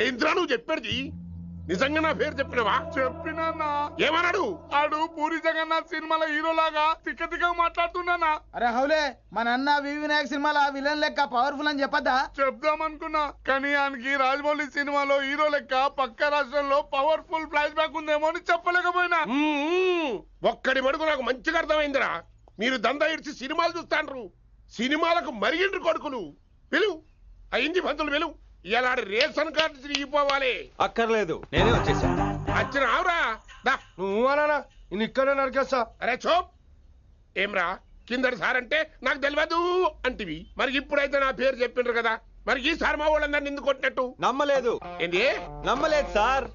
ఏంద్రా నువ్వు చెప్పేది? నిజంగా నా పేరు చెప్పినవా? చెప్పినా ఏమన్నాడు? ఆడు పూరి జగన్నాథ్ సినిమాలో హీరోలాగా తిక్క మాట్లాడుతున్నానా. అరే హౌలే మన అన్న వినాయక్ సినిమాలో విలన్ లెక్క పవర్ఫుల్ అని చెప్పద్దా? చెప్దామనుకున్నా కానీ ఆయనకి రాజమౌళి సినిమాలో హీరో లెక్క పక్క రాష్ట్రంలో పవర్ఫుల్ ఫ్లాష్ బ్యాక్ ఉందేమో అని చెప్పలేకపోయినా. ఒక్కడి మడుగు నాకు మంచిగా అర్థమైందిరా. మీరు దందా ఇడిచి సినిమాలు చూస్తాండ్రు, సినిమాలకు మరిగిండ్రు కొడుకులు. వెలు అయింది పంతులు, వెలు ఇలా రేషన్ కార్డు తిరిగిపోవాలి. అక్కర్లేదు, నేనే వచ్చేసా. వచ్చిన ఆవురా. నువ్వు అనా నేను ఇక్కడే నరికేస్తా. అరే చోప్, ఏమ్రా కిందటి సార్ అంటే నాకు తెలియదు అంటివి, మరి ఇప్పుడైతే నా పేరు చెప్పిండ్రు కదా, మరి ఈ సార్ మా వాళ్ళందరినీ ఎందుకు కొట్టినట్టు? నమ్మలేదు. ఏంది నమ్మలేదు సార్.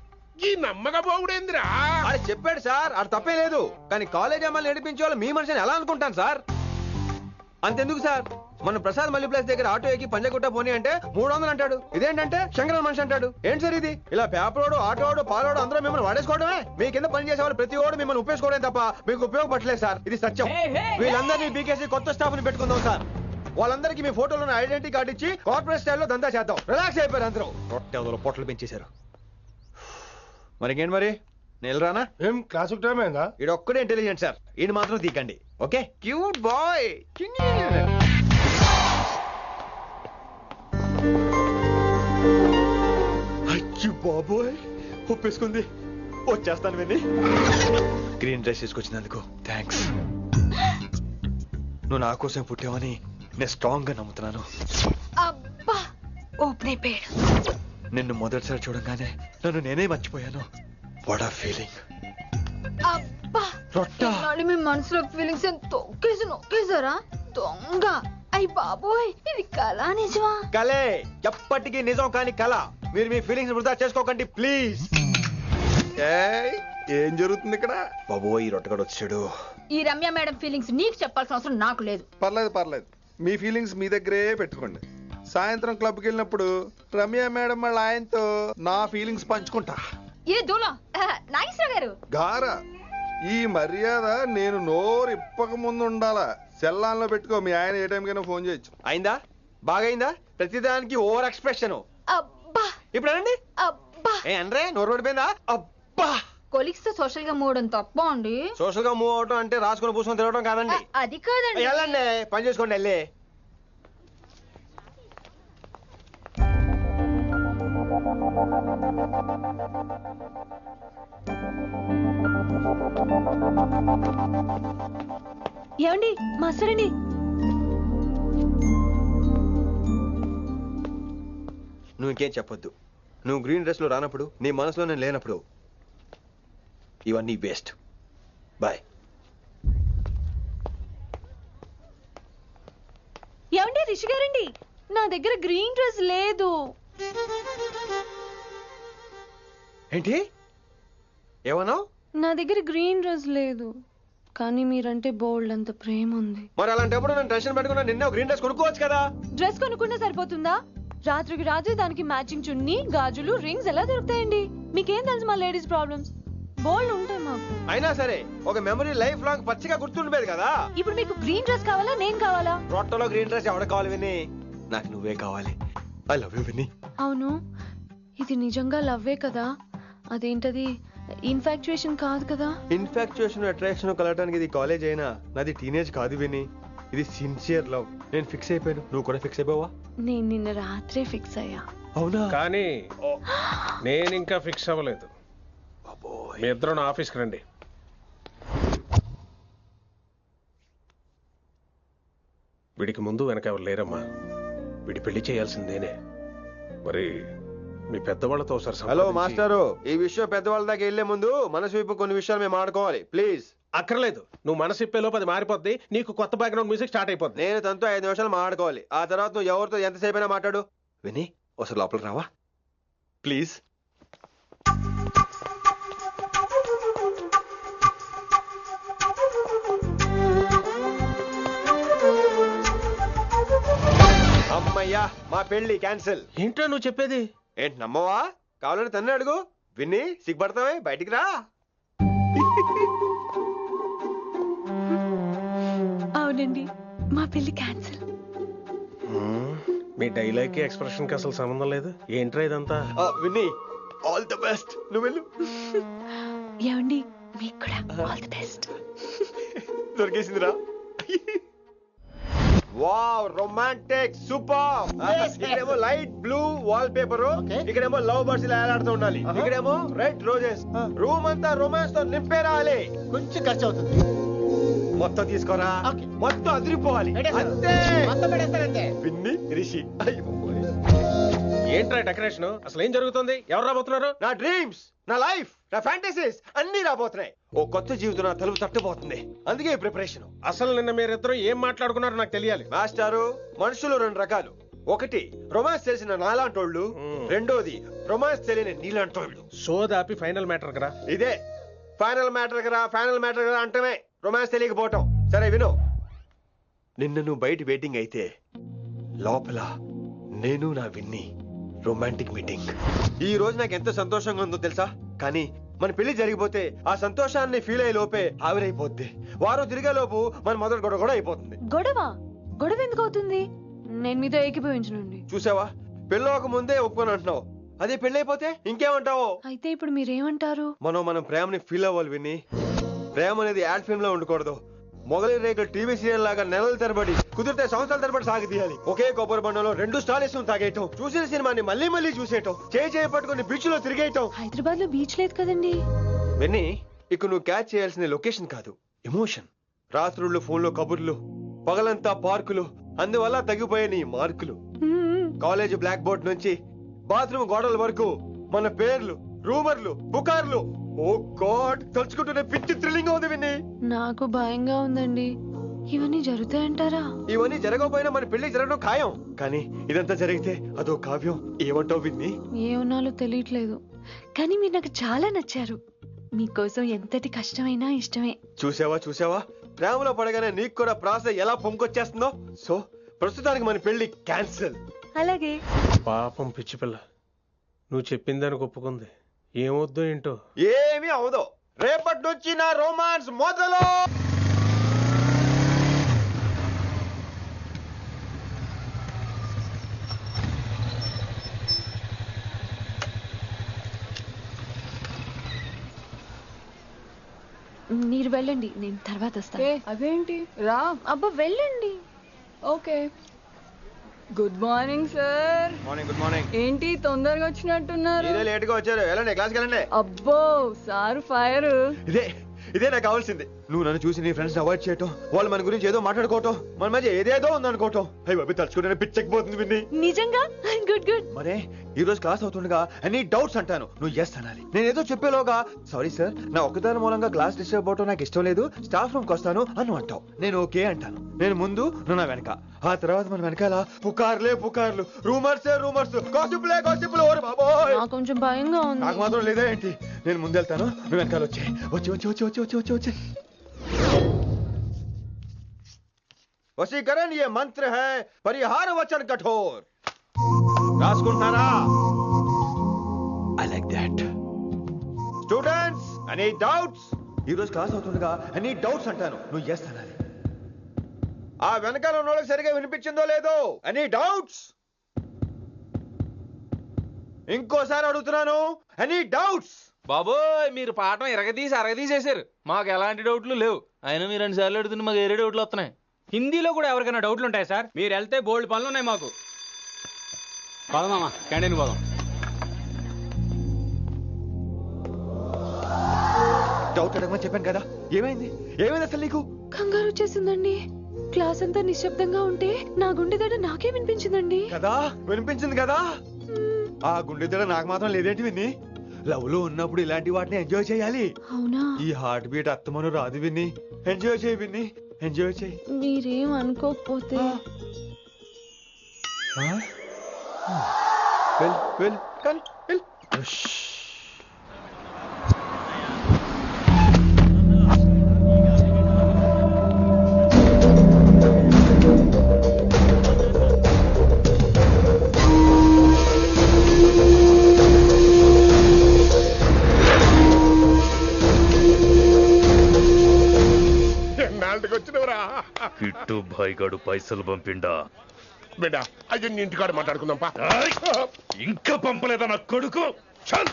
ఈ నమ్మకపోవుడేందిరా? ఆడు చెప్పాడు సార్, ఆడు తప్పే లేదు. కానీ కాలేజ్ అమ్మాయిలు నడిపించే వాళ్ళు మీ మనిషిని ఎలా అనుకుంటాను సార్? అంతెందుకు సార్, మన ప్రసాద్ మల్లి ప్లేస్ దగ్గర ఆటో ఎక్కి పంజగుట్ట పోనీ అంటే 300 అంటాడు. ఇదేంటంటే శంకరన్ మనిషి అంటాడు. ఏంటి సార్ ఇది? ఇలా పేపరోడు, ఆటోడు, పాలోడు అందరూ మిమ్మల్ని వాడేసుకోవడమే. మీ కింద పని చేసే వాళ్ళు ప్రతి ఓడు మిమ్మల్ని ఉపయోగించుకోవడం తప్ప మీకు ఉపయోగపడలేదు సార్. ఇది సత్యం. వీళ్ళందరినీ బీకేసి కొత్త స్టాఫ్ ని పెట్టుకుందాం సార్. వాళ్ళందరికీ మీ ఫోటోలను ఐడెంటిటీ కార్డు ఇచ్చి కార్పొరేట్ స్టైల్లో దందా చేద్దాం. రిలాక్స్ అయిపోయారు అందరూ. రొట్టె పొట్టలు పెంచేశారు. మరికేంటి మరి నేను రానా? ఏం క్లాసు టైం అయిందా? ఈడు ఒక్కడే ఇంటెలిజెంట్ సార్, ఈయన మాత్రం తీకండి. Okay cute boy. అయ్యో బాబోయ్, ఒప్పేసుకుంది. వచ్చేస్తాను విని. గ్రీన్ డ్రెస్ తీసుకొచ్చినందుకు థ్యాంక్స్. నువ్వు నా కోసం పుట్టావని నేను స్ట్రాంగ్ గా నమ్ముతున్నాను. అబ్బా ఓపెన్ అయిపోయాడు. నిన్ను మొదటిసారి చూడంగానే నన్ను నేనే మర్చిపోయాను. వాట్ ఆ ఫీలింగ్. అబ్బా మీ మనసులో ఫీలింగ్స్ తొక్కేసారా దొంగ? అయ్యి బాబోయ్, ఇది కళ నిజమా? కలే, ఎప్పటికీ నిజం కాని కళ. మీరు మీ ఫీలింగ్స్ వృధా చేసుకోకండి ప్లీజ్. ఏం జరుగుతుంది ఇక్కడ? బాబోయ్, రొట్టగడు వచ్చాడు. ఈ రమ్య మేడం ఫీలింగ్స్ నీకు చెప్పాల్సిన అవసరం నాకు లేదు. పర్లేదు, మీ ఫీలింగ్స్ మీ దగ్గరే పెట్టుకోండి. సాయంత్రం క్లబ్కి వెళ్ళినప్పుడు రమ్య మేడం వాళ్ళ ఆయనతో నా ఫీలింగ్స్ పంచుకుంటా. ఏ దూలం నాగేశ్వర గారు గారా, ఈ మర్యాద నేను నోరు ఇప్పక ముందు ఉండాలా. సెల్లాన్లో పెట్టుకో, మీ ఆయన ఏ టైం కైనా ఫోన్ చేయొచ్చు. అయిందా? బాగైందా? ప్రతిదానికి ఓవర్ ఎక్స్ప్రెషన్. అబ్బా ఇప్పుడు అనండి. అబ్బా ఏ అనరే, నోరు పడిపోయిందా? అబ్బా. కొలిక్స్ తో సోషల్ గా మూవ్ తప్ప అండి. సోషల్ గా మూవ్ అవటం అంటే రాసుకుని పూసుకొని తిరగడం కాదండి. అది కాదండి. వెళ్ళండి, పని చేసుకోండి. వెళ్ళి ఏమండి మాస్టరండి, నువ్వు ఇంకేం చెప్పొద్దు. నువ్వు గ్రీన్ డ్రెస్ లో రానప్పుడు, నీ మనసులో నేను లేనప్పుడు ఇవన్నీ వేస్ట్. బాయ్. ఏమండి రిషి గారండి, నా దగ్గర గ్రీన్ డ్రెస్ లేదు. ఏంటి ఏమన్నావు? నా దగ్గర గ్రీన్ డ్రెస్ లేదు, కానీ మీరంటే బోల్డ్ అంత ప్రేమ ఉంది. మరి అలాంటప్పుడు నేను టెన్షన్ పెట్టుకున్నా, నిన్నే గ్రీన్ డ్రెస్ కొనుక్కోవచ్చు కదా. డ్రెస్ కొనుక్కుంటే సరిపోతుందా? రాత్రికి రాత్రి దానికి మ్యాచింగ్ చున్నీ, గాజులు, రింగ్స్ ఎలా దొరుకుతాయండి? మీకేం తెలుసు మా లేడీస్ ప్రాబ్లమ్స్? బోల్డ్ ఉంటాయి మాకు. అయినా సరే ఒక మెమరీ లైఫ్ లాంగ్ పచ్చిగా గుర్తుండిపోయేది కదా. ఇప్పుడు మీకు గ్రీన్ డ్రెస్ కావాలా, నేను కావాలా? రొట్టలో గ్రీన్ డ్రెస్ ఎవడ కావాలి విని? నాకు నువ్వే కావాలి. ఐ లవ్ యూ విని. అవును, ఇది నిజంగా లవ్వే కదా? అదేంటది ఇన్ఫాక్చుయేషన్ కాదు కదా? ఇన్ఫాక్చుయేషన్, అట్రాక్షన్ కలగడానికి ఇది కాలేజ్ అయినా నాది టీనేజ్ కాదు విని. ఇది సిన్సియర్ లవ్. నేను ఫిక్స్ అయిపోయాను, నువ్వు కూడా ఫిక్స్ అయిపోవా? నేను నిన్న రాత్రే ఫిక్స్ అయ్యా. అవునా? కానీ నేను ఇంకా ఫిక్స్ అవ్వలేదు. మీ ఇద్దరు నా ఆఫీస్కి రండి. వీడికి ముందు వెనక ఎవరు లేరమ్మా, వీడి పెళ్లి చేయాల్సిందేనే. మరి మీ పెద్దవాళ్ళతో ఒకసారి. హలో మాస్టారు, ఈ విషయం పెద్దవాళ్ళ దాకా వెళ్లే ముందు మనసు వైపు కొన్ని విషయాలు మేము ఆడుకోవాలి ప్లీజ్. అక్కర్లేదు, నువ్వు మనసు ఇప్పేలోపు అది మారిపోద్ది, నీకు కొత్త బ్యాక్గ్రౌండ్ మ్యూజిక్ స్టార్ట్ అయిపోద్ది. నేను తనతో 5 నిమిషాలు మాట్లాడుకోవాలి. ఆ తర్వాత నువ్వు ఎవరితో ఎంతసేపు అయినా మాట్లాడు. విని ఒకసారి లోపలికి రావా ప్లీజ్? అమ్మయ్యా, మా పెళ్లి క్యాన్సిల్. ఏంటో నువ్వు చెప్పేది? ఏంటి నమ్మవా? కావాలని తన్నే అడుగు. విన్ని సిగ్గుపడతావే, బయటికి రా. అవునండి, మా పెళ్లి క్యాన్సిల్. మీ డైలాగ్ కి ఎక్స్ప్రెషన్ కి అసలు సంబంధం లేదు. ఏంట్రా ఇదంతా? Vinni all the best. నువ్వు వెళ్ళు. ఏమండి మీకు కూడా ఆల్ ది బెస్ట్. దొరికేసిందిరా. Wow romantic super. ఇక్కడేమో లైట్ బ్లూ వాల్ పేపర్, ఇక్కడేమో లవ్ బర్డ్స్ ఇలా ఏలాడుతూ ఉండాలి, ఇక్కడేమో రెడ్ రోజెస్. రూమ్ అంతా రొమాన్స్ తో నింపే రావాలి. కొంచెం ఖర్చు అవుతుంది. మొత్తం తీసుకోరా, మొత్తం అదిరిపోవాలి అంతే. మొత్తం పెడేస్తారంతే. విన్ని రిషి. ఏంట్రా డెకరేషన్? అసలు ఏం జరుగుతుంది? ఎవరు రాబోతున్నారు? నా డ్రీమ్స్, నా లైఫ్, నా ఫ్యాంటసీస్ అన్ని రాబోతున్నాయి. ఓ కొత్త జీవితం నా తలుపు తట్టబోతుంది. అందుకే ప్రిపరేషన్. అసలు నిన్న మీరిద్దరు ఏం మాట్లాడుకున్నారో నాకు తెలియాలి. మాస్టారు, మనుషులు రెండు రకాలు. ఒకటి రొమాన్స్ తెలిసిన నాలాంటోళ్ళు, రెండోది రొమాన్స్ తెలియని నీలాంటోళ్ళు. షో దాపి ఫైనల్ మ్యాటర్ కదా. ఇదే ఫైనల్ మ్యాటర్ కదా, ఫైనల్ మ్యాటర్ కదా అంటమే రొమాన్స్ తెలియకపోవటం. సరే విను, నిన్న నువ్వు బయట వెయిటింగ్ అయితే లోపల నేను నా విన్ని రొమాంటిక్ మీటింగ్. ఈ రోజు నాకు ఎంత సంతోషంగా ఉందో తెలుసా? కానీ మన పెళ్లి జరిగిపోతే ఆ సంతోషాన్ని ఫీల్ అయ్యే లోపే ఆవిరైపోద్ది. వారం తిరిగే లోపు మన మొదటి గొడవ కూడా అయిపోతుంది. గొడవ ఎందుకు అవుతుంది? నేను మీతో ఏకీభవించనండి. చూసావా, పెళ్ళవక ముందే ఒప్పుకొని అంటున్నావు, అదే పెళ్ళైపోతే ఇంకేమంటావు? అయితే ఇప్పుడు మీరేమంటారు? మనం ప్రేమని ఫీల్ అవ్వాలి విని. ప్రేమ అనేది యాడ్ ఫిల్మ్ లో ఉండకూడదు. మొగలి రేకులు టీవీ సీరియల్ లాగా నెలల తరబడి, కుదిరితే సంవత్సరాల తరబడి సాగదీయాలి. ఒకే కొబ్బరి బండలో 2 స్టాల్ వేసుకుని తాగేయటం, చూసిన సినిమాని మళ్ళీ మళ్ళీ చూసేయటం, చేయి పట్టుకుని బీచ్ లో తిరిగేయటం. హైదరాబాద్ లో బీచ్ లేదు కదండి. విన్ని, ఇక నువ్వు క్యాచ్ చేయాల్సిన లొకేషన్ కాదు, ఎమోషన్. రాత్రుళ్ళు ఫోన్లో కబుర్లు, పగలంతా పార్కులు, అందువల్ల తగ్గిపోయే నీ మార్కులు. కాలేజ్ బ్లాక్ బోర్డ్ నుంచి బాత్రూమ్ గోడల వరకు మన పేర్లు, రూమర్లు, పుకార్లు. ఓ గాడ్, తలుచుకుంటూనే పిచ్చి థ్రిల్లింగ్ ఉంది విన్ని. నాకు భయంగా ఉందండి. ఇవన్నీ జరుగుతాయంటారా? ఇవన్నీ జరగకపోయినా మన పెళ్లి జరగడం ఖాయం. కానీ ఇదంతా జరిగితే అదో కావ్యం. ఏమంటావు విన్ని? ఏమన్నాలో తెలియట్లేదు, కానీ మీరు నాకు చాలా నచ్చారు. మీకోసం ఎంతటి కష్టమైనా ఇష్టమే. చూసావా, ప్రేమలో పడగానే నీకు కూడా ప్రాస ఎలా పొంకొచ్చేస్తుందో. సో ప్రస్తుతానికి మన పెళ్లి క్యాన్సిల్. అలాగే. పాపం పిచ్చి పిల్ల, నువ్వు చెప్పిందానికి ఒప్పుకుంది. ఏమొద్దో ఏంటో. ఏమీ అవదో. రేపటి నుంచి నా రొమాన్స్ మొదలు. మీరు వెళ్ళండి, నేను తర్వాత వస్తాను. అదేంటి రా. అబ్బా వెళ్ళండి. Okay. Good morning sir. Morning. Good morning. ఏంటి తొందరగా వచ్చినట్టున్నారు? ఇదే లేట్ గా వచ్చారు. వెళ్ళండి, క్లాస్కి వెళ్ళండి. అబ్బో సార్ ఫైర్. ఇదే నాకు కావాల్సింది. నువ్వు నన్ను చూసి నీ ఫ్రెండ్స్ అవాయిడ్ చేయటం, వాళ్ళు మన గురించి ఏదో మాట్లాడుకోవటం, మన మధ్య ఏదేదో ఉందనుకోవటం. అయ్యి బాబు, తలుచుకుంటే పిచ్చెక్కిపోతుంది విన్ని. నిజంగా గుడ్. మరే ఈ రోజు క్లాస్ అవుతుండగా ఎనీ డౌట్స్ అంటాను, నువ్వు ఎస్ అనాలి. నేను ఏదో చెప్పేలోగా సారీ సార్, నా ఒక్కదాని మూలంగా క్లాస్ డిస్టర్బ్ అవటం నాకు ఇష్టం లేదు, స్టాఫ్ రూమ్ కి వస్తాను అని అంటావు. నేను ఓకే అంటాను. నేను ముందు, నువ్వు నా వెనక. ఆ తర్వాత మన వెనకాల పుకార్లు, రూమర్స్, గాసిప్లే. ఓరే బాబోయ్, నాకు కొంచెం భయంగా ఉంది. నాకు మాత్రం లేదా ఏంటి? నేను ముందు వెళ్తాను, నువ్వు వెనకాల వచ్చే. వచ్చి వశీకరణ ये मंत्र है, परिहार वचन कठोर. రాసుకుంటున్నారా? I like that. Students, any doubts? ఈ రోజు క్లాస్ అవుతుండగా any doubts అంటాను, నువ్వు yes అనాలి. ఆ వెనకాల ఉన్న వాళ్ళకి సరిగా వినిపించిందో లేదో? any doubts? ఇంకోసారి అడుగుతున్నాను, any doubts? బాబోయ్, మీరు పాఠం అరగదీసేశారు. మాకు ఎలాంటి డౌట్లు లేవు. అయినా మీరు 2 సార్లు అడుగుతుంటే మాకు వేరే డౌట్లు వస్తున్నాయి. హిందీలో కూడా ఎవరికైనా డౌట్లు ఉంటాయి సార్? మీరు వెళ్తే బోల్డ్ పనులు ఉన్నాయి మాకు. పోదామా, క్యాంటీన్ పోదాం. డౌట్ అడగమని చెప్పాను కదా, ఏమైంది అసలు నీకు? కంగారు వచ్చేసిందండి. క్లాస్ అంతా నిశ్శబ్దంగా ఉంటే నా గుండె దడ నాకే వినిపించిందండి. కదా, వినిపించింది కదా. ఆ గుండె దడ నాకు మాత్రం లేదేంటి విన్ని? లవ్ లో ఉన్నప్పుడు ఇలాంటి వాటిని ఎంజాయ్ చేయాలి. అవునా? ఈ హార్ట్ బీట్ అత్తమను రాదు విన్ని. ఎంజాయ్ చేయి విన్ని, ఎంజాయ్ చేయి. మీరేం అనుకోకపోతే. వెల్. ఎన్నాళ్ళకి వచ్చినవరా? కిట్టు భాయ్ గాడు పైసలు పంపిండా. బిడ్డ అయ్యో నీ ఇంటికాడ మాట్లాడుకుందాం పా. ఇంకా పంపలేదా నా కొడుకు? చల్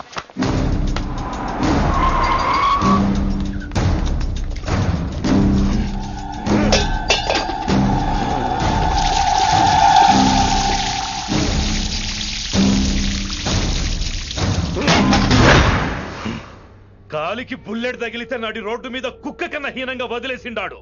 కాలికి బుల్లెట్ తగిలితే నాటి రోడ్డు మీద కుక్క కన్నా హీనంగా వదిలేసిండాడు.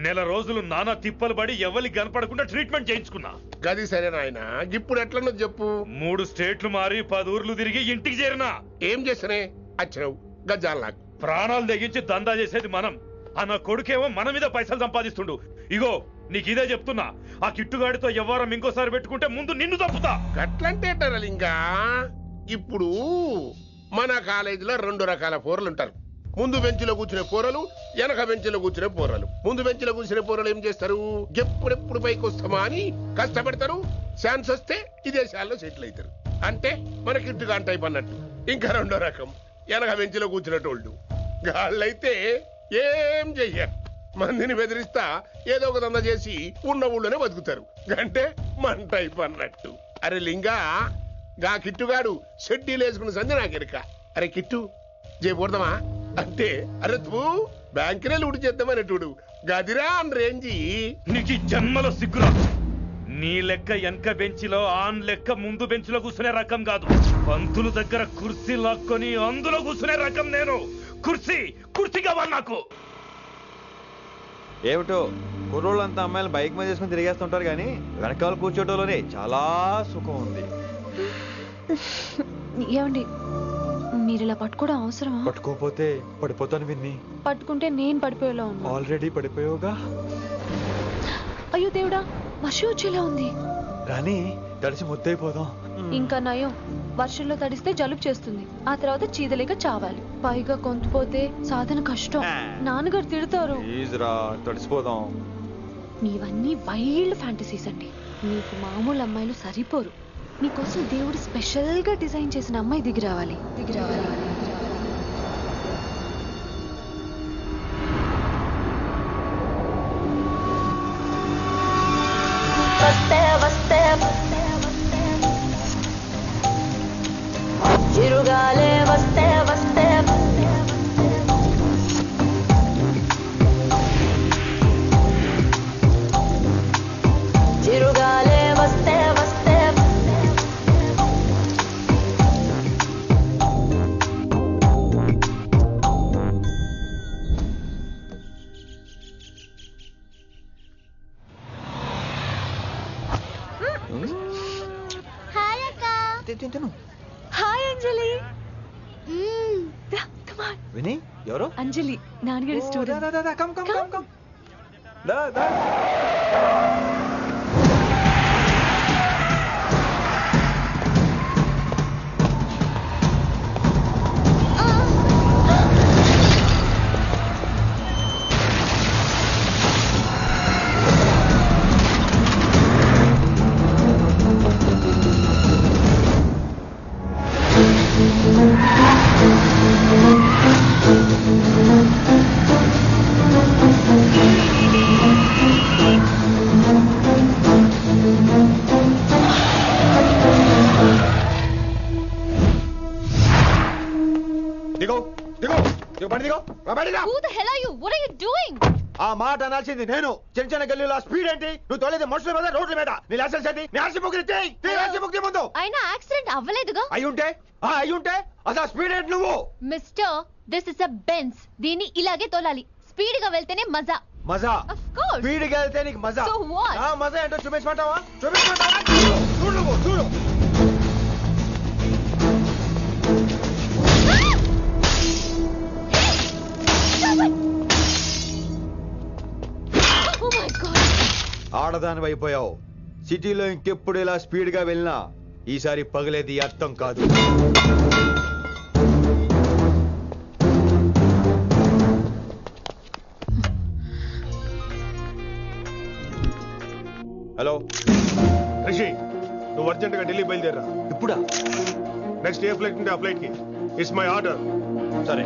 నెల రోజులు నానా తిప్పలు పడి ఎవరికి కనపడకుండా ట్రీట్మెంట్ చేయించుకున్నా. గది సరే నాయన, ఇప్పుడు ఎట్లన్నో చెప్పు. 3 స్టేట్లు మారి 10 ఊర్లు తిరిగి ఇంటికి చేరినా. ఏం చేసినే వచ్చినావు గజ్జాలు నాకు. ప్రాణాలు తెగించి దందా చేసేది మనం. ఆ నా కొడుకేమో మన మీద పైసలు సంపాదిస్తుండు. ఇగో నీకు ఇదే చెప్తున్నా, ఆ కిట్టుగాడితో ఎవరం ఇంకోసారి పెట్టుకుంటే ముందు నిన్ను తప్పుతా. గట్లంటే ఇంకా ఇప్పుడు మన కాలేజీలో 2 రకాల పోరలు ఉంటారు. ముందు బెంచ్లో కూర్చునే పోరలు, వెనక బెంచ్లో కూర్చునే పోరలు. ముందు బెంచ్లో కూర్చునే పోరలు ఏం చేస్తారు? ఎప్పుడెప్పుడు పైకి వస్తామా అని కష్టపడతారు. ఛాన్స్ వస్తే విదేశాల్లో సెటిల్ అవుతారు. అంటే మనకి ఇట్టుగా టైప్ అన్నట్టు. ఇంకా 2వ రకం వెనక బెంచ్లో కూర్చునేటోళ్ళు. గాళ్ళైతే ఏం చెయ్యరు, మందిని బెదిరిస్తా ఏదో ఒక దంద చేసి ఉన్న ఊళ్ళోనే బతుకుతారు. అంటే మన టైప్ అన్నట్టు. అరే లింగా, గా కిట్టుగాడు షెడ్డీలు వేసుకున్న సంధి నాకెరక. అరే కిట్టు చేయకూడదామా అంటే, అరే తూ బ్యాంకునే లూటి చేద్దామనేటుడు గదిరా అని రేంజి. నీకు జన్మలో సిగ్గురా. నీ లెక్క వెనక బెంచిలో ఆన్ లెక్క ముందు బెంచ్లో కూర్చునే రకం కాదు. పంతులు దగ్గర కుర్చీ లాక్కొని అందులో కూర్చునే రకం నేను. కుర్చీ కావాలి నాకు. ఏమిటో కుర్రోళ్ళంతా అమ్మాయిలు బైక్ మీద చేసుకుని తిరిగేస్తుంటారు కానీ వెనకాల కూర్చోటంలోనే చాలా సుఖం ఉంది. ఏమండి, మీరు ఇలా పట్టుకోవడం అవసరమా? పట్టుకోపోతే పడిపోతాను విన్ని. పట్టుకుంటే నేను పడిపోయేలా ఉన్నా. ఆల్రెడీ పడిపోయావుగా. అయ్యో దేవుడా, వర్షం వచ్చేలా ఉంది. రాని తడిసి ముద్దైపోదాం. ఇంకా నయం, వర్షంలో తడిస్తే జలుబు చేస్తుంది. ఆ తర్వాత చీదలేక చావాలి. పైగా కొంతపోతే సాధన కష్టం. నాన్నగారు తిడతారు. తడిసిపోదాం. మీవన్నీ వైల్డ్ ఫ్యాంటసీస్ అండి. మీకు మామూలు అమ్మాయిలు సరిపోరు. మీకోసం దేవుడు స్పెషల్ గా డిజైన్ చేసిన అమ్మాయి దిగి రావాలి. చిరుగాలే వస్తే వస్తే చిరుగాలే వస్తే వస్తే హాయ్ అక్క. హాయ్ అంజలి. విని ఎవరు? అంజలి, నాన్నగారి స్టూడెంట్. ఆ మాట అనాల్సింది నేను. చిన్న చిన్న గల్లీలో స్పీడ్ ఏంటి? నువ్వు తోలేది మనుషుల మీద, రోడ్ల మీద. నీ లైసెన్స్ ఏంటి? నీ ఆర్సీ బుక్ ఇచ్చేయ్ ముందు. అయినా యాక్సిడెంట్ అవ్వలేదుగా. అయ్యుంటే అసలు స్పీడ్ ఏంటి నువ్వు? Mister, this is a Benz. దీన్ని ఇలాగే తోలాలి. స్పీడ్ గా వెళ్తేనే మజా. స్పీడ్ గా వెళ్తే నీకు మజా. So what? మజా ఏంటో చూపించమంటావా? చూడు. Oh my God. ఆడదాని అయిపోయావు. సిటీలో ఇంకెప్పుడు ఇలా స్పీడ్ గా వెళ్ళినా ఈసారి పగలేది అర్థం కాదు. హలో రిషి, నువ్వు అర్జెంట్ గా ఢిల్లీ బయలుదేరా. ఇప్పుడా? నెక్స్ట్ ఏ ఫ్లైట్ ఉంటే ఆ ఫ్లైట్ కి. It's my order. సరే.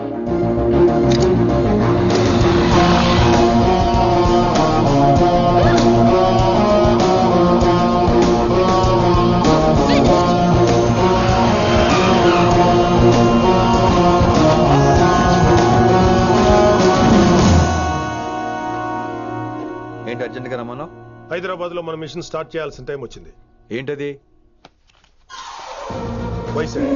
హైదరాబాద్ లో మన మిషన్ స్టార్ట్ చేయాల్సిన టైం వచ్చింది. ఏంటది? వైశాలి.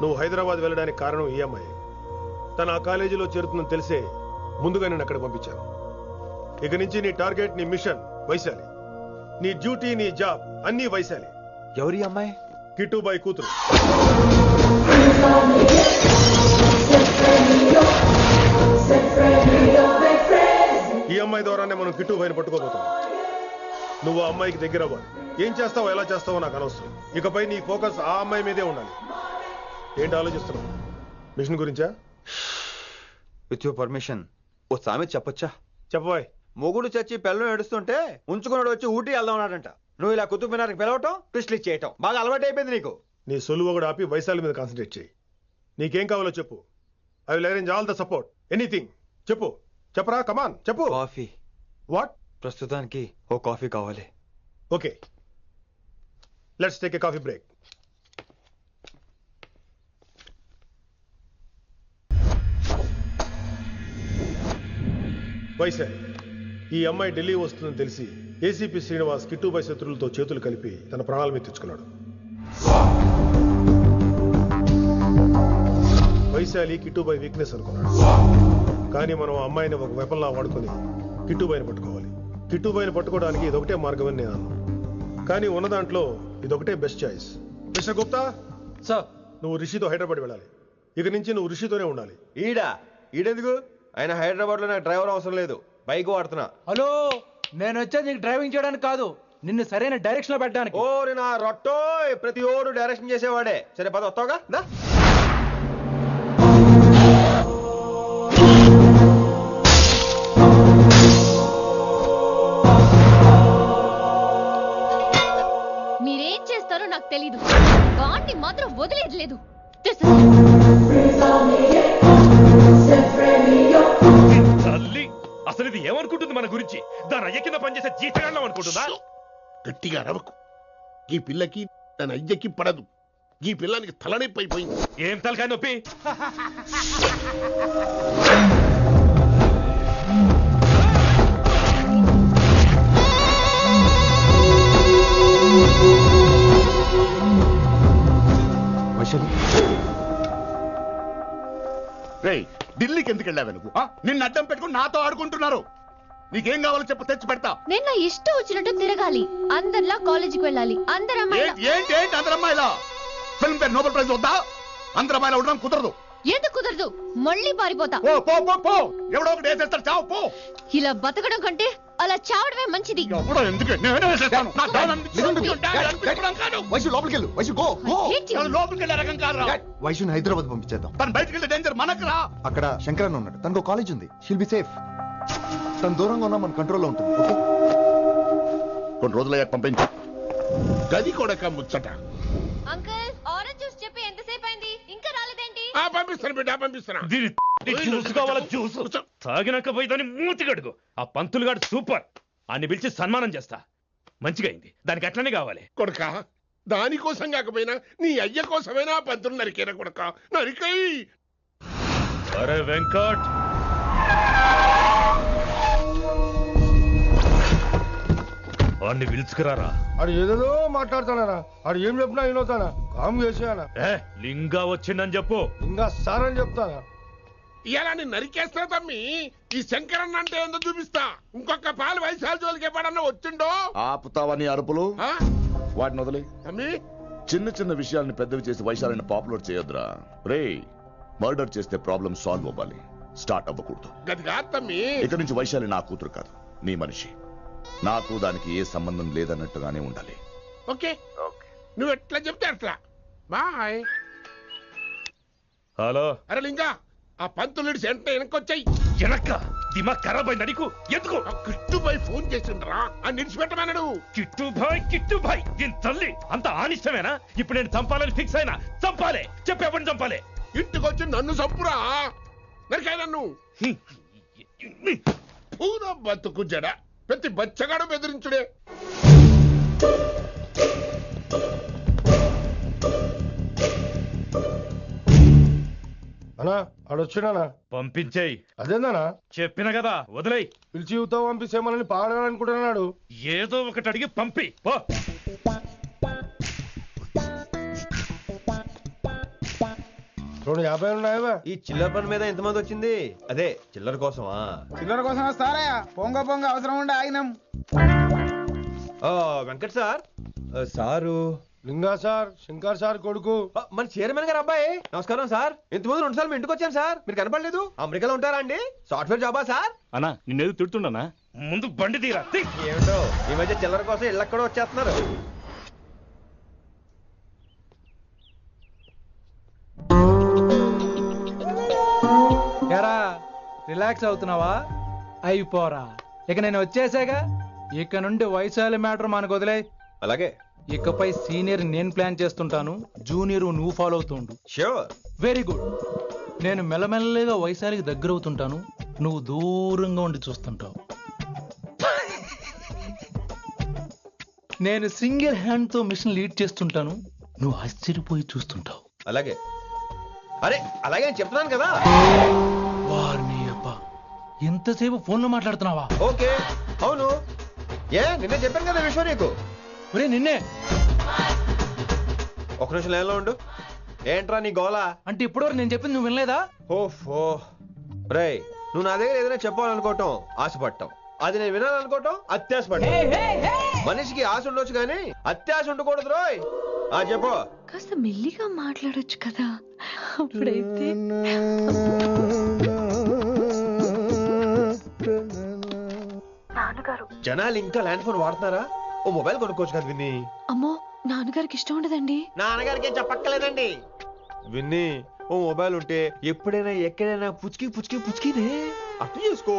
నువ్వు హైదరాబాద్ వెళ్ళడానికి కారణం ఈ అమ్మాయి. తను ఆ కాలేజీలో చేరుతుందని తెలిసే ముందుగా నేను అక్కడ పంపించాను. ఇక నుంచి నీ టార్గెట్, నీ మిషన్ వైశాలి. నీ డ్యూటీ, నీ జాబ్ అన్నీ వైశాలి. ఎవరి అమ్మాయి? కిట్టుబాయి కూతురు. ఈ అమ్మాయి ద్వారానే మనం కిట్టుబాయిని పట్టుకోబోతున్నాం. నువ్వు ఆ అమ్మాయికి దగ్గర అవ్వాలి. ఏం చేస్తావో ఎలా చేస్తావో నాకు అనవసరం. ఇకపై నీ ఫోకస్ ఆ అమ్మాయి మీదే ఉండాలి. ఏంటి ఆలోచిస్తున్నావు? మిషన్ గురించా? విత్ యువర్ పర్మిషన్ ఓ సామెత చెప్పొచ్చా? చెప్పబాయ్. మొగుడు చచ్చి పిల్లలు ఏడుస్తుంటే ఉంచుకున్నాడు వచ్చి ఊటీ వెళ్దాం అన్నాడంట. నువ్వు ఇలా కుతుబ్ మినార్కి పిలవటం, ట్విస్ట్లు చేయటం బాగా అలవాటు అయిపోయింది నీకు. నీ సొలువు కూడా ఆపి వైశాలి మీద కాన్సన్ట్రేట్ చేయి. నీకేం కావాలో చెప్పు. I will arrange all the support. Anything చెప్పు. చెప్పరా, కమాన్ చెప్పు. కాఫీ. వాట్? ప్రస్తుతానికి ఓ కాఫీ కావాలి. Okay, let's take a coffee break. Vaishali, ఈ అమ్మాయి ఢిల్లీ వస్తుందని తెలిసి ఏసీపీ శ్రీనివాస్ కిట్టుబాయి శత్రులతో చేతులు కలిపి తన ప్రాణాల మీద తెచ్చుకున్నాడు. వైశాలి కిట్టుబాయి వీక్నెస్ అనుకున్నాడు. కానీ మనం ఆ అమ్మాయిని ఒక వెపన్లా వాడుకొని కిట్టుబాయిని పట్టుకోవాలి. కిట్టుబాయిని పట్టుకోవడానికి ఇదొకటే మార్గం అని నేను అన్నాను. కానీ ఉన్న దాంట్లో ఇదొకటే best choice. Mister Gupta sir, నువ్వు రిషితో హైదరాబాద్ వెళ్ళాలి. ఇక నుంచి నువ్వు రిషితోనే ఉండాలి. ఈడెందుకు? ఆయన హైదరాబాద్ లో నాకు డ్రైవర్ అవసరం లేదు, బైక్ వాడుతున్నా. హలో, నేను వచ్చేది నీకు డ్రైవింగ్ చేయడానికి కాదు, నిన్ను సరైన డైరెక్షన్ లో పెట్టడానికి. ఓ నా రొట్టో, ప్రతి ఓడు డైరెక్షన్ చేసేవాడే. సరే పద, వస్తావుగా? మీరేం చేస్తారో నాకు తెలీదు, వాడిని మాత్రం వదిలేదు లేదు. తల్లి, అసలు ఇది ఏమనుకుంటుంది మన గురించి? దాని అయ్య కింద పనిచేసే జీతగాళ్ళం అనుకుంటుందా? గట్టిగా అరవకు. ఈ పిల్లకి తన అయ్యకి పడదు. ఈ పిల్లానికి తలనొప్పి అయిపోయింది. ఏం తలకాయ నొప్పి? ఢిల్లీకి ఎందుకు వెళ్ళావు నువ్వు? నిన్ను అడ్డం పెట్టుకుని నాతో ఆడుకుంటున్నారు. నీకేం కావాలో చెప్పు, తెచ్చి పెడతా. నేను నా ఇష్టం వచ్చినట్టు తిరగాలి, అందరిలా కాలేజీకి వెళ్ళాలి. అందరు ఏంటి అందరు అమ్మాయిలా? ఫిల్మ్ పేరు నోబెల్ ప్రైజ్ వద్దా? అందరు అమ్మాయిలా ఉండడం కుదరదు. ఎందుకు కుదరదు? మళ్ళీ పారిపోతా. ఎవడో ఒకటి వేసేస్తాడు, చావు పో. ఇలా బతకడం కంటే అలా చావడమే మంచిది. వైశుని హైదరాబాద్ పంపించేద్దాం. తను బయటకు వెళ్తే డేంజర్ మనకు రా. అక్కడ శంకరన్న ఉన్నాడు, తనకు కాలేజ్ ఉంది. She'll be safe. తను దూరంగా ఉన్నా మన కంట్రోల్లో ఉంటుంది. ఓకే, కొన్ని రోజులయ్యాక పంపించు. గది కూడా ముచ్చట. అంకుల్, ఆరెంజ్ జ్యూస్ చెప్పి ఎంతసేపు అయింది, ఇంకా రాలేదేంటి? పంపిస్తాను బిడ్డ, పంపిస్తాను. జ్యూస్ కావాలా? జ్యూస్ తాగినాక పోయి దాన్ని మూతి గడుగు. ఆ పంతులు గాడు సూపర్, అన్ని పిలిచి సన్మానం చేస్తా. మంచిగా అయింది, దానికి అట్లనే కావాలి. కొడుక, దానికోసం కాకపోయినా నీ అయ్య కోసమైనా పంతులు నరికేనా కొడుక, నరికై. అరే వెంకట్, వాడిని పిలుచుకురారా. అది ఏదేదో మాట్లాడతానా? అది ఏం చెప్పినా వినవుతానా? కామ్ చేసేనా? లింగా వచ్చిందని చెప్పు. ఇంకా సార్ అని చెప్తానా? ఇలా నేను నరికేస్తా తమ్మి. ఈ శంకరన్న అంటే ఏందో చూపిస్తా. ఇంకొక పాలు వైశాలి జోలికి ఎప్పుడన్నా వచ్చిండో ఆపుతావని అరుపులు. వాటిని వదిలే తమ్మి. చిన్న చిన్న విషయాలను పెద్దవి చేసి వైశాలిని పాపులర్ చేయొద్దురా. రే, మర్డర్ చేస్తే ప్రాబ్లం సాల్వ్ అవ్వాలి, స్టార్ట్ అవ్వకూడదు. గది కాదు తమ్మి. ఇక నుంచి వైశాలి నా కూతురు కాదు, నీ మనిషి. నాకు దానికి ఏ సంబంధం లేదన్నట్టుగానే ఉండాలి. ఓకే, నువ్వు ఎట్లా చెప్తే అట్లా. బాయ్. హలో. అరే లింగా, ఆ పంతులు సెంటర్ వెనకొచ్చాయి. వెనక్క దిమాగ్ ఖరాబ్ అయింది నీకు. ఎందుకు? కిట్టుబాయ్ ఫోన్ చేసిండ్రా, అని నిడిచిపెట్టమన్నాడు. కిట్టుబాయ్ దీని తల్లి అంత ఆనిష్టమేనా? ఇప్పుడు నేను చంపాలని ఫిక్స్ అయినా. చంపాలే, చెప్పు ఎవరిని చంపాలి? ఇంటికొచ్చి నన్ను చంపురా, నరికాయ నన్ను. పూర బతుకు జడ ప్రతి బచ్చగాడు బెదిరించుడే. అన్నా ఆడొచ్చినానా? పంపించేయి. అదేందనా? చెప్పిన కదా వదిలేయ్. పిలిచి యువత పంపిస్తే మనల్ని పాడాలనుకుంటున్నాడు. ఏదో ఒకటి అడిగి పంపి పో. 250 ఉన్నాయా? ఈ చిల్లర పని మీద ఎంతమంది వచ్చింది? అదే చిల్లర కోసమా? చిల్లర కోసం వస్తారా? పొంగ పొంగ అవసరం ఉండే ఆగినాం. వెంకట్ సార్. సారు లింగా సార్, శంకర్ సార్ కొడుకు. మన చైర్మన్ గారు అబ్బాయి. నమస్కారం సార్. ఇంతకుముందు 2 సార్లు మీ ఇంటికి వచ్చాను సార్, మీరు కనపడలేదు. అమెరికాలో ఉంటారా అండి? సాఫ్ట్వేర్ జాబా సార్? అన్నా నిన్నేది తిడుతుండనా? ముందు బండి తీరా. ఏమిటో ఈ మధ్య చిల్లర కోసం ఇళ్ళక్కడ వచ్చేస్తున్నారు. ఎరా రిలాక్స్ అవుతున్నావా? అయిపోరా, ఇక నేను వచ్చేసాగా. ఇక నుండి వైశాలి మ్యాటర్ మనకు వదిలే. అలాగే. ఇకపై సీనియర్ నేను ప్లాన్ చేస్తుంటాను, జూనియర్ నువ్వు ఫాలో అవుతుండు. ష్యూర్. Very good. నేను మెల్లమెల్లగా వైశాలికి దగ్గర అవుతుంటాను, నువ్వు దూరంగా ఉండి చూస్తుంటావు. నేను సింగిల్ హ్యాండ్ తో మిషన్ లీడ్ చేస్తుంటాను, నువ్వు ఆశ్చర్యపోయి చూస్తుంటావు. అలాగే. అరే అలాగే చెప్తున్నాను కదా. వారిని అబ్బా, ఎంతసేపు ఫోన్లో మాట్లాడుతున్నావా? ఓకే అవును. నిన్నే చెప్పాను కదా విశ్వ నీకు. నిన్నే. ఒక నిమిషం లైన్లో ఉండు. ఏంట్రా నీ గోలా? అంటే ఇప్పటివరకు నేను చెప్పింది నువ్వు వినలేదా? ఓఫో రే, నువ్వు నా దగ్గర ఏదైనా చెప్పాలనుకోవటం ఆశపడటం, అది నేను వినాలనుకోవటం అత్యాశపడటం. మనిషికి ఆశ ఉండొచ్చు కానీ అత్యాశ ఉండకూడదు రోయ్. చెప్పు. కాస్త మెల్లిగా మాట్లాడొచ్చు కదా, అప్పుడైతే. జనాలు ఇంకా ల్యాండ్ ఫోన్ వాడుతున్నారా? ఓ మొబైల్ కొనుక్కోవచ్చు కదా విన్ని. అమ్మో, నాన్నగారికి ఇష్టం ఉండదండి. నాన్నగారికి ఏం చెప్పక్కర్లేదండి. విన్ని, ఓ మొబైల్ ఉంటే ఎప్పుడైనా ఎక్కడైనా పుచ్చుకి పుచ్చుకి పుచ్చుకినే అర్థం చేసుకో.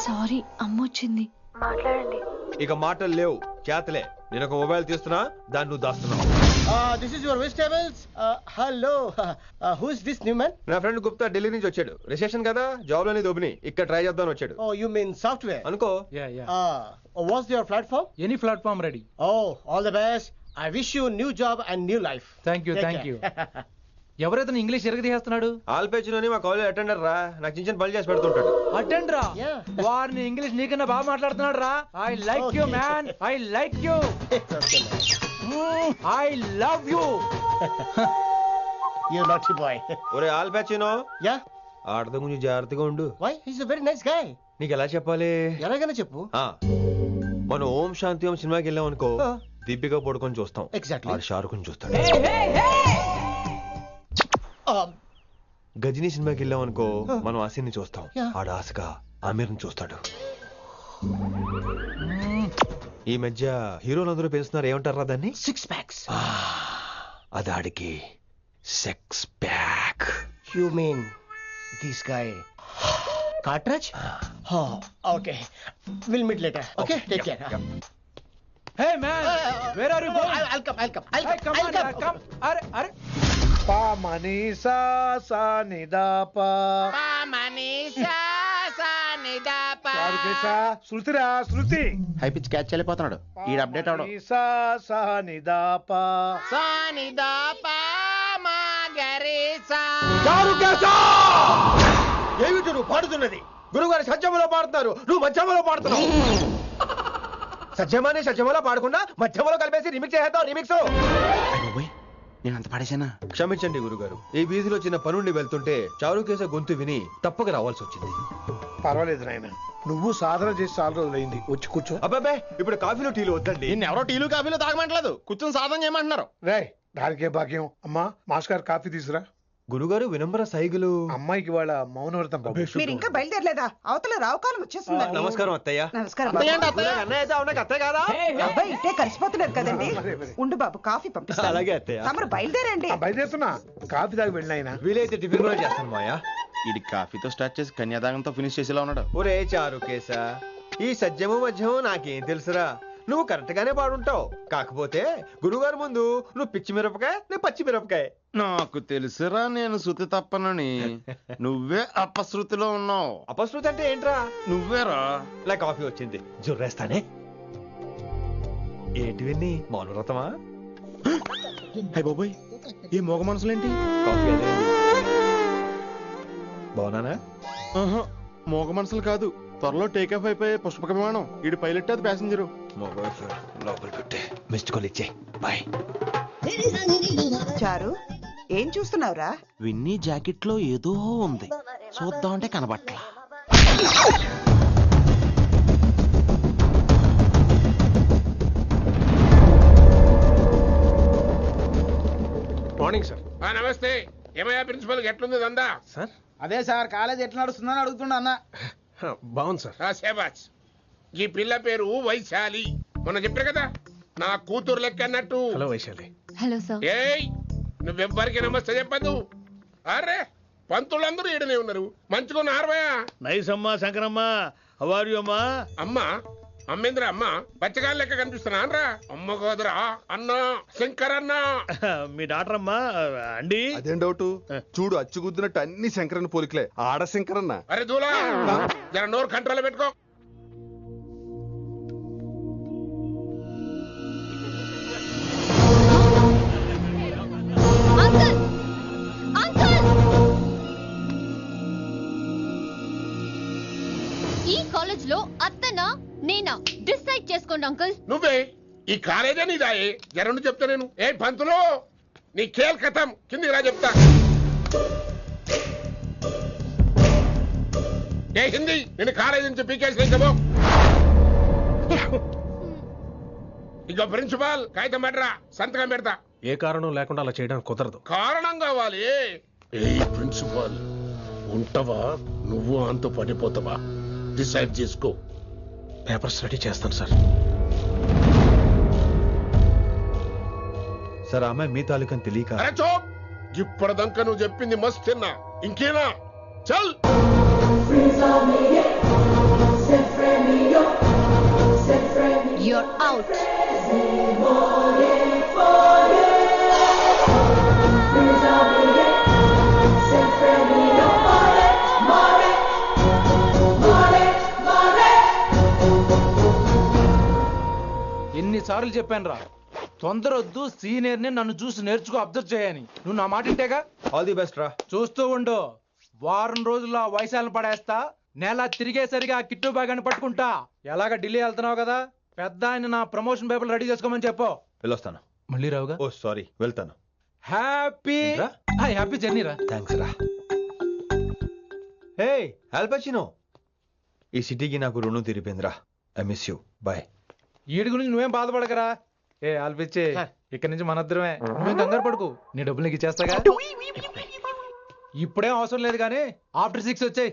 సారీ, అమ్మ వచ్చింది. మాట్లాడండి. ఇక మాటలు లేవు, చేతలే. నేను ఒక మొబైల్ తీస్తున్నా, దాన్ని నువ్వు దాస్తున్నావు. This is your vegetables. Hello. Who is this new man? నా ఫ్రెండ్ గుప్తా ఢిల్లీ నుంచి వచ్చాడు. రిసెప్షన్ కదా, జాబ్ లోని దొబ్బిని ఇక్కడ ట్రై చేద్దాం వచ్చాడు. Oh, you mean software? అనుకో. What's your platform? Any platform ready. Oh, all the best. I wish you new job and new life. Thank you. ఎవరైతే ఇంగ్లీష్ ఎరగదీస్తున్నాడు? ఆల్పేచినోని మా కాలేజ్ అటెండర్ రా, నాకు చిన్న చిన్న పనులు చేసి పెడుతుంటాడు. అటెండరా? వారిని ఇంగ్లీష్ నీకన్నా బాగా మాట్లాడుతున్నాడు రా. I like you man, I like you, I love you. You naughty boy. ఒరే ఆల్పేచినో. Yeah. ఆడద గురించి జాగ్రత్తగా ఉండు. Why? He's a very nice guy. నీకు ఎలా చెప్పాలి? ఎలాగైనా చెప్పు. మనం ఓం శాంతి ఓం సినిమాకి వెళ్ళాం అనుకో, దీపిక పడుకొని చూస్తాం. Exactly. ఆడు షారుఖ్ చూస్తాడు. గజనీ సినిమాకి వెళ్ళాం అనుకో, మనం ఆసిని చూస్తాం. ఆడు ఆశగా ఆమీర్ని చూస్తాడు. ఈ మధ్య హీరోలందరూ పెంచుతున్నారు, ఏమంటారా దాన్ని? 6 packs. అది ఆడికి sex pack. You mean this guy? Cartridge? Oh, okay. We'll meet later. Okay, take care. Hey man, where are you going? I'll come. Hey, come. Are. Pa manisa sa ni da pa. Pa manisa sa ni da pa. చారుకేశా, శృతిరా Shruti. High pitch catch వెళ్ళిపోతున్నాడు. ఈ update అవడం. మనీసా సా ని దా పా. సా ని దా పా మా గరేసా. చారుకేశా! ఏమిటి నువ్వు పాడుతున్నది? గురుగారు సత్యములో పాడుతున్నారు, నువ్వు మధ్యమలో పాడుతున్నావు. సత్యమాని సత్యమలో పాడకుండా మధ్యమలో కలిపేసి రిమిక్స్ చేస్తావు. రిమిక్స్ నేను అంత పాడేశానా? క్షమించండి గురుగారు, ఈ వీధిలో చిన్న పనుండి వెళ్తుంటే చారుకేశ గొంతు విని తప్పక రావాల్సి వచ్చింది. పర్వాలేదు నాయన, నువ్వు సాధన చేసి చాలా రోజులైంది. వచ్చి కూర్చో. అబ్బాబే, ఇప్పుడు కాఫీలో టీలు వద్దండి. ఎవరో టీలు కాఫీలు తాగమంటలేదు, కూర్చొని సాధన చేయమంటున్నారు. రే, దానికే భాగ్యం. అమ్మా, మాస్ గారు కాఫీ తీసురా. గురుగారు వినమ్ర సైగులు. అమ్మాయికి వాళ్ళ మౌనవ్రతం. మీరు ఇంకా బయలుదేరలేదా? అవతల రావుకాలం వచ్చేస్తుంది. నమస్కారం అత్తయ్య. నమస్కారం. అత్తయ్య కాదా? అబ్బాయి ఇట్టే కలిసిపోతున్నారు కదండి. ఉండు బాబు, కాఫీ పంపిస్తాను. అలాగే అత్తయ్య. తమరు బయలుదేరండి. బయలుదేరుతున్నా, కాఫీ తాగి వెళ్ళినాయన. వీలైతే టిఫిన్ కూడా చేస్తాను మాయా. ఇది కాఫీతో స్టార్ట్ చేసి కన్యాదానంతో ఫినిష్ చేసేలా ఉన్నాడు. ఒరే చారుకేశ, ఈ సత్యము మధ్యము నాకేం తెలుసురా? నువ్వు కరెక్ట్ గానే పాడుంటావు. కాకపోతే గురుగారు ముందు నువ్వు పిచ్చి మిరపకాయ, నేను పచ్చి మిరపకాయ. నాకు తెలుసురా నేను శృతి తప్పనని. నువ్వే అపశృతిలో ఉన్నావు. అపశృతి అంటే ఏంట్రా? నువ్వేరా. ఇలా కాఫీ వచ్చింది, జుర్రేస్తానే. ఏంటివన్నీ మౌనవ్రతమా? హై బాబోయ్, ఏ మోగ మనసులేంటి? కాఫీ అదే. బాగున్నానా? మోగ మనసులు కాదు, త్వరలో టేక్ ఆఫ్ అయిపోయే పుష్పక విమానం. ఈడు పైలట్ అది ప్యాసింజరు. లోపల పెట్టే మిస్డ్ కాల్ ఇచ్చే. బాయ్. చారు ఏం చూస్తున్నావురా? విన్నీ జాకెట్ లో ఏదో ఉంది, చూద్దామంటే కనబట్లా. Morning sir. నమస్తే. ఏమయ్యా ప్రిన్సిపల్ ఎట్లుంది దందా? సార్ అదే సార్ కాలేజ్ ఎట్లా నడుస్తుందని అడుగుతున్నా అన్న. బాగుంది సార్. శేబాజ్. ఈ పిల్ల పేరు వైశాలి. మొన్న చెప్పారు కదా నా కూతురు లెక్క అన్నట్టు. హలో వైశాలి. Hello sir. ఏయ్ నువ్వెవ్వరికి నమస్తే చెప్పదు. అరే పంతులందరూ ఈడనే ఉన్నారు. మంచుకున్న ఆర్వయా. నైస్ అమ్మా శంకరమ్మ. హౌ ఆర్ యు అమ్మా? అమ్మా అమ్మేంద్ర అమ్మ బచ్చగాళ్ళ లెక్క కనిపిస్తున్నా అనరా? అమ్మ కాదురా అన్న శంకర్ అన్న. మీ డాక్టర్ అమ్మా అండి. అదేం డౌట్? చూడు అచ్చుగుద్దినట్టు అన్ని శంకరన్న పోలికలే. ఆడ శంకరన్న. అరే దూలా జర నోరు కంట్రోల్ పెట్టుకో. ఈ కాలేజ్ లో అత్తనా నేనా డిసైడ్ చేసుకోండి అంకుల్. నువ్వే ఈ కాలేజే నీదాయే. జరండు చెప్తా నేను. ఏ పంతులు నీ ఖేల్ కథం. కిందికి రా చెప్తా. ఏ హిందీ నేను కాలేజీ నుంచి పీకేసి. ఇక ప్రిన్సిపాల్ కాగితం పెట్టరా, సంతకం పెడతా. ఏ కారణం లేకుండా అలా చేయడానికి కుదరదు. కారణం కావాలి. ఏ ప్రిన్సిపాల్ ఉంటావా నువ్వు అంత పడిపోతావా? డిసైడ్ చేసుకో. పేపర్ స్టడీ చేస్తాను సార్. సార్ ఆమె మీ తాలూకని తెలియక. అరే చోప్. ఇప్పటిదాకా నువ్వు చెప్పింది మస్తు తిన్నా. ఇంకేనా? చల్. You're out. ఎన్నిసార్లు చెప్పాను రా, తొందరొద్దు, సీనియర్ ని నన్ను చూసి నేర్చుకో, అబ్జర్వ్ చేయని. నువ్వు నా మాట ఇంటేగా? ఆల్ ది బెస్ట్ రా. చూస్తూ ఉండు, వారం రోజుల్లో వైశాలను పడేస్తా. నెల తిరిగేసరిగా కిట్టు బాగాని పట్టుకుంటా. ఎలాగ ఢిల్లీ వెళ్తున్నావు కదా, పెద్ద ఆయన నా ప్రమోషన్ పేపర్ రెడీ చేసుకోమని చెప్పు. వెళ్ళొస్తాను. మళ్ళీ రావుగా? ఓ సారీ, వెళ్తాను. హ్యాపీ హ్యాపీ జర్నీ రా. థ్యాంక్స్ రా. హే ఆల్పచినో, ఈ సిటీకి నాకు రుణం తీరిపోయిందిరా. I miss you. బాయ్. ఈడి గురించి నువ్వేం బాధపడకరా. ఏ ఆల్పిచ్చే, ఇక్కడి నుంచి మనద్దరమే. నువ్వేం కంగారు పడుకు, నీ డబ్బులు నీకు ఇచ్చేస్తాగా. ఇప్పుడేం అవసరం లేదు కానీ ఆఫ్టర్ 6 వచ్చాయి.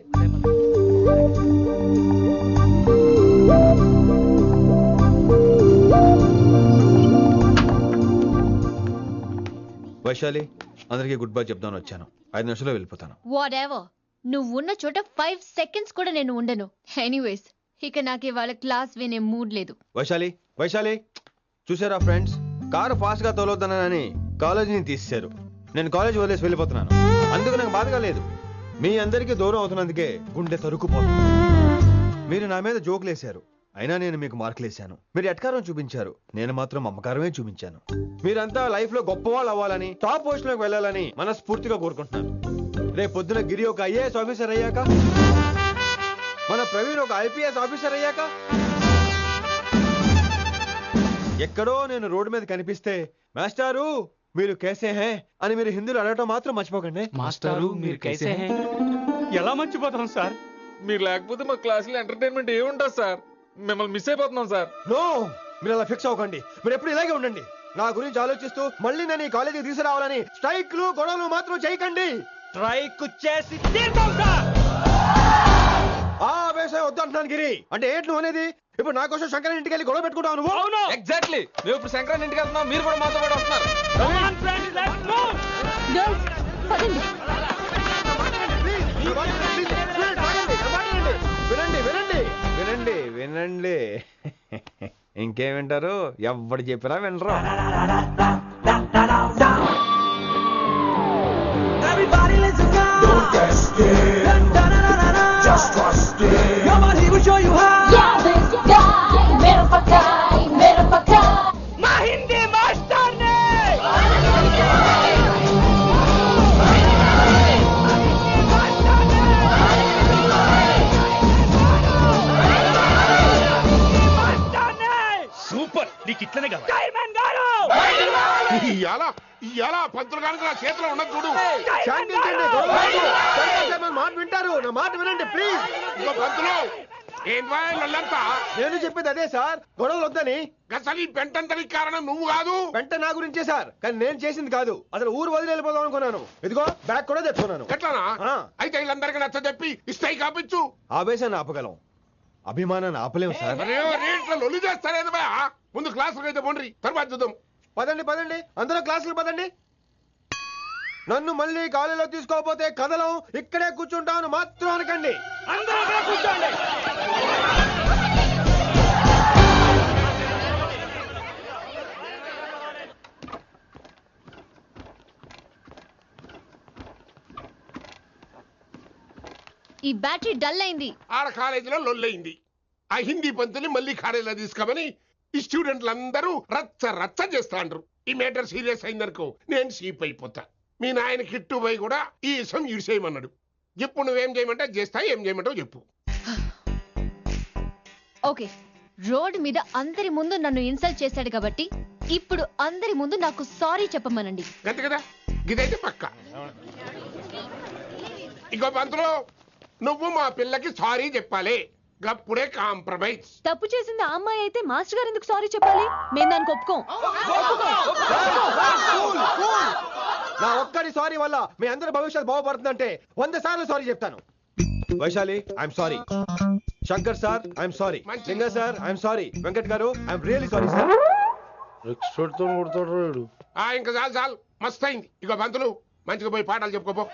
వైశాలి, అందరికీ గుడ్ బై చెప్దామని వచ్చాను. 5 నిమిషాల్లో వెళ్ళిపోతాను. What ever. నువ్వు ఉన్న చోట 5 సెకండ్స్ కూడా నేను ఉండను. ఎనీవేస్ ఇక నాకు ఇవాళ క్లాస్ వినే మూడ్ లేదు. వైశాలి, వైశాలి, చూసారా ఫ్రెండ్స్, కారు ఫాస్ట్ గా తోలొద్దనని కాలేజీని తీసేశారు. నేను కాలేజీ వదిలేసి వెళ్ళిపోతున్నాను. అందుకు నాకు బాధగా లేదు. మీ అందరికీ దూరం అవుతున్నందుకే గుండె తరుక్కుపోతుంది. మీరు నా మీద జోకులు వేశారు, అయినా నేను మీకు మార్కులు వేశాను. మీరు ఎట్కారం చూపించారు, నేను మాత్రం అమ్మకారమే చూపించాను. మీరంతా లైఫ్ లో గొప్ప వాళ్ళు అవ్వాలని, టాప్ పొజిషన్ లోకి వెళ్ళాలని మనస్ఫూర్తిగా కోరుకుంటున్నాను. రేపు పొద్దున గిరి ఒక IAS ఆఫీసర్ అయ్యాక, మన ప్రవీణ్ ఒక IPS ఆఫీసర్ అయ్యాక, ఎక్కడో నేను రోడ్డు మీద కనిపిస్తే మాస్టారు మీరు కేసే హే అని మీరు హిందీలో అడగటం మాత్రం మర్చిపోకండి. మాస్టారు మీరు కేసే హే. ఎలా మర్చిపోతాం సార్? మీరు లేకపోతే మా క్లాసులో ఎంటర్టైన్మెంట్ ఏముంటుంది సార్? మిమ్మల్ని మిస్ అయిపోతున్నాం సార్. నో, మీరు అలా ఫిక్స్ అవ్వకండి. మీరు ఎప్పుడు ఇలాగే ఉండండి. నా గురించి ఆలోచిస్తూ మళ్ళీ నేను ఈ కాలేజీకి తీసుకురావాలని స్ట్రైక్లు గొడవలు మాత్రం చేయకండి. స్ట్రైక్ చేసి తీర్తాం సార్. ఆ వ్యవసాయం వద్దు అంటున్నాను గిరి. అంటే ఏంటి నువ్వు అనేది? ఇప్పుడు నా కోసం శంకరన్ ఇంటికి వెళ్ళి గొడవ పెట్టుకుంటావు నువ్వు? అవును, ఎగ్జాక్ట్లీ. మేము ఇప్పుడు శంకరన్ ఇంటికి వెళ్తున్నాం, మీరు కూడా మాతో పాటు వస్తున్నారు. వినండి వినండి వినండి వినండి. ఇంకేం వింటారు, ఎవడు చెప్పినా వినరు. Everybody listen now. Don't get scared. Just trust it. Come on, he will show you how. Yeah, this guy, mera paka. Ma Hindi master ne. Super, నీకు ఇట్లనే కావాలి. చైర్మన్ గారు. ఇయాల పంతులు కనుక నా చేతిలో ఉన్నది చూడు. మాట వింటారు, నా మాట వినండి ప్లీజ్. ఇంకో పంతులు ఏం వాళ్ళంతా నేను చెప్పేది అదే సార్, గొడవలు వద్దని. అసలు ఈ పెంటంతనికి కారణం నువ్వు కాదు. వెంట నా గురించే సార్, కానీ నేను చేసింది కాదు. అసలు ఊరు వదిలి వెళ్ళిపోదాం అనుకున్నాను. ఇదిగో బ్యాగ్ కూడా తెచ్చుకున్నాను. ఎట్లానా? అయితే వీళ్ళందరికీ నచ్చ చెప్పి ఇస్తాయి కాపించు. ఆవేశాన్ని ఆపగలం, అభిమానాన్ని ఆపలేము సార్. రేట్లో లొల్లి చేస్తారేది బా. ముందు క్లాసులకు అయితే పోండి, తర్వాత చూద్దాం. పదండి అందరూ క్లాసులు పదండి. నన్ను మళ్ళీ కాలేజీలో తీసుకోకపోతే కదలం, ఇక్కడే కూర్చుంటామని మాత్రం అనకండి. అందరూ అక్కడ కూర్చోండి. ఈ బ్యాటరీ డల్ అయింది. ఆడ కాలేజీలో లొల్లయింది. ఆ హిందీ పంతుని మళ్ళీ కాలేజీలో తీసుకోమని ఈ స్టూడెంట్లందరూ రచ్చ చేస్తాండ్రు. ఈ మేటర్ సీరియస్ అయిందనుకో నేను షీప్ అయిపోతా. మీ నాయన కిట్టు పోయి కూడా ఈ విషయం ఇడిసేయమన్నాడు. ఇప్పుడు నువ్వేం చేయమంటే చేస్తా, ఏం చేయమంటావు చెప్పు. ఓకే, రోడ్ మీద అందరి ముందు నన్ను ఇన్సల్ట్ చేశాడు కాబట్టి ఇప్పుడు అందరి ముందు నాకు సారీ చెప్పమనండి. అంతే కదా, ఇదైతే పక్క. ఇంకో పంతులు, నువ్వు మా పిల్లకి సారీ చెప్పాలి. గప్పుడే కాంప్రమైజ్. తప్పు చేసింది ఆ అమ్మాయి అయితే మాస్టర్ గారు ఎందుకు సారీ చెప్పాలి? మేము దానికి ఒప్పుకోం. నా ఒక్కడి సారీ వల్ల మీ అందరి భవిష్యత్తు బాగుపడుతుందంటే 100 సార్లు సారీ చెప్తాను. Vaishali, I'm sorry. Shankar sir, I'm sorry. లింగ సార్, ఐఎమ్ సారీ. వెంకట్ గారు, ఐఎమ్ రియల్లీ సారీ సార్. ఇంకా చాలు మస్తు అయింది. ఇక పంతులు మంచిగా పోయి పాఠాలు చెప్పుకోపో.